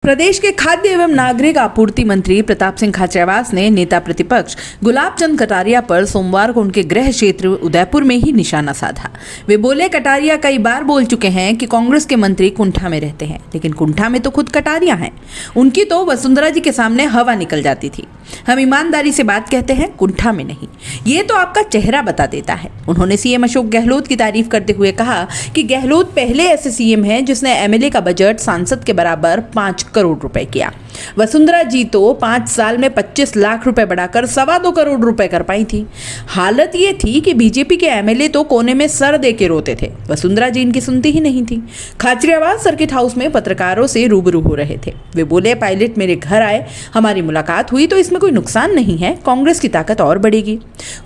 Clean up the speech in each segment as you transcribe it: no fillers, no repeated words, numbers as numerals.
प्रदेश के खाद्य एवं नागरिक आपूर्ति मंत्री प्रताप सिंह खाचरियावास ने नेता प्रतिपक्ष गुलाब चंद कटारिया पर सोमवार को उनके गृह क्षेत्र उदयपुर में ही निशाना साधा। वे बोले, कटारिया कई बार बोल चुके हैं कि कांग्रेस के मंत्री कुंठा में रहते हैं, लेकिन कुंठा में तो खुद कटारिया हैं। उनकी तो वसुंधरा जी के सामने हवा निकल जाती थी। हम ईमानदारी से बात कहते हैं, कुंठा में नहीं। ये तो आपका चेहरा बता देता है। उन्होंने सीएम अशोक गहलोत की तारीफ करते हुए कहा कि गहलोत पहले ऐसे सीएम हैं जिसने एमएलए का बजट सांसद के बराबर 5 करोड़ रुपए किया। वसुंधरा जी तो 5 साल में 25 लाख रुपए बढ़ाकर 2.25 करोड़ रुपए कर पाई थी। हालत ये थी कि बीजेपी के एमएलए तो कोने में सर दे के रोते थे। वसुंधरा जी इनकी सुनती ही नहीं थी। खाचरियावास सर्किट हाउस में पत्रकारों से रूबरू हो रहे थे। वे बोले, पायलट मेरे घर आए, हमारी मुलाकात हुई, तो इसमें कोई नुकसान नहीं है, कांग्रेस की ताकत और बढ़ेगी।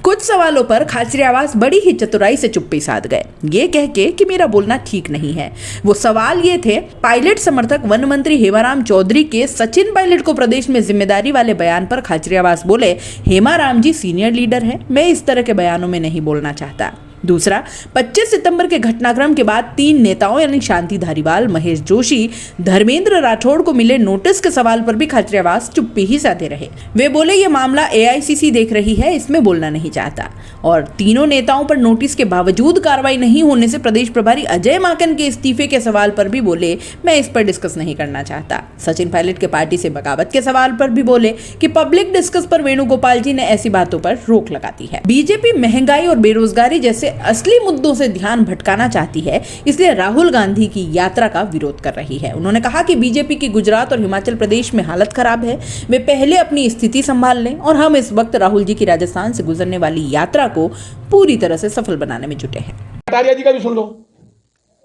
कुछ सवालों पर खाचरियावास बड़ी ही चतुराई से चुप्पी साध गए, ये कह के कि मेरा बोलना ठीक नहीं है। वो सवाल ये थे, पायलट समर्थक वन मंत्री हेमाराम चौधरी के सचिन पायलट को प्रदेश में जिम्मेदारी वाले बयान पर खाचरियावास बोले, हेमाराम जी सीनियर लीडर हैं, मैं इस तरह के बयानों में नहीं बोलना चाहता। दूसरा, 25 सितंबर के घटनाक्रम के बाद 3 नेताओं यानी शांति धारीवाल, महेश जोशी, धर्मेंद्र राठौड़ को मिले नोटिस के सवाल पर भी खाचरियावास चुप्पी ही साधे रहे। वे बोले, ये मामला एआईसीसी देख रही है, इसमें बोलना नहीं चाहता। और तीनों नेताओं पर नोटिस के बावजूद कार्रवाई नहीं होने से प्रदेश प्रभारी अजय माकन के इस्तीफे के सवाल पर भी बोले, मैं इस पर डिस्कस नहीं करना चाहता। सचिन पायलट के पार्टी से बगावत के सवाल पर भी बोले कि पब्लिक डिस्कस पर वेणुगोपाल जी ने ऐसी बातों पर रोक लगाती है। बीजेपी महंगाई और बेरोजगारी जैसे असली मुद्दों से ध्यान भटकाना चाहती है, इसलिए राहुल गांधी की यात्रा का विरोध कर रही है। उन्होंने कहा कि बीजेपी की गुजरात और हिमाचल प्रदेश में हालत खराब है, वे पहले अपनी स्थिति संभाल लें और हम इस वक्त राहुल जी की राजस्थान से गुजरने वाली यात्रा को पूरी तरह से सफल बनाने में जुटे हैं। कटारिया जी का भी सुन लो,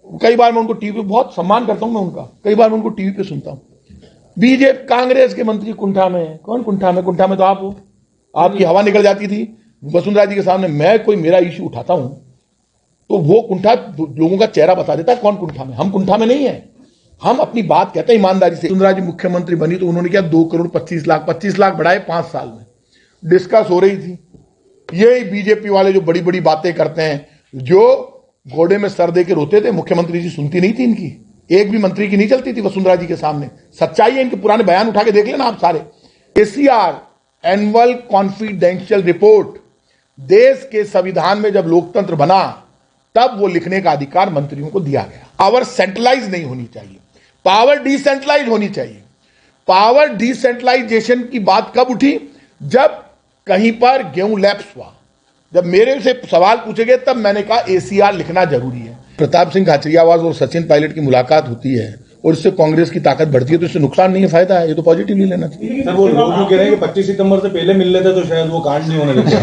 कई बार मैं उनको टीवी पे बहुत सम्मान करता हूं, मैं उनका कई बार मैं उनको टीवी पे सुनता हूं। बीजेपी कांग्रेस के मंत्री कुंठा में, कौन कुंठा में? कुंठा में तो आप हो, आपकी हवा निकल जाती थी। वसुंधरा जी के सामने मैं कोई मेरा इश्यू उठाता हूं तो वो कुंठा लोगों का चेहरा बता देता है, कौन कुंठा में। हम कुंठा में नहीं है, हम अपनी बात कहते हैं ईमानदारी से। वसुंधरा जी मुख्यमंत्री बनी तो उन्होंने क्या 2 करोड़ 25 लाख बढ़ाए 5 साल में। डिस्कस हो रही थी। ये बीजेपी वाले जो बड़ी बड़ी बातें करते हैं, जो घोड़े में सर दे के रोते थे, मुख्यमंत्री जी सुनती नहीं थी इनकी, एक भी मंत्री की नहीं चलती थी वसुंधरा जी के सामने। सच्चाई है, इनके पुराने बयान उठा के देख लेना आप सारे। एसीआर एनुअल कॉन्फिडेंशियल रिपोर्ट, देश के संविधान में जब लोकतंत्र बना तब वो लिखने का अधिकार मंत्रियों को दिया गया। पावर सेंट्रलाइज नहीं होनी चाहिए, पावर डिसेंट्रलाइज होनी चाहिए। पावर डिसेंट्रलाइजेशन की बात कब उठी? जब कहीं पर गेहूं लैप्स हुआ, जब मेरे से सवाल पूछे गए तब मैंने कहा एसीआर लिखना जरूरी है। प्रताप सिंह खाचरियावास और सचिन पायलट की मुलाकात होती है और इससे कांग्रेस की ताकत बढ़ती है, तो इससे नुकसान नहीं है, फायदा है। ये तो पॉजिटिवली लेना चाहिए। सर, वो लोग जो कह रहे हैं कि 25 सितंबर से पहले मिल लेते तो शायद वो कांड नहीं होने देते।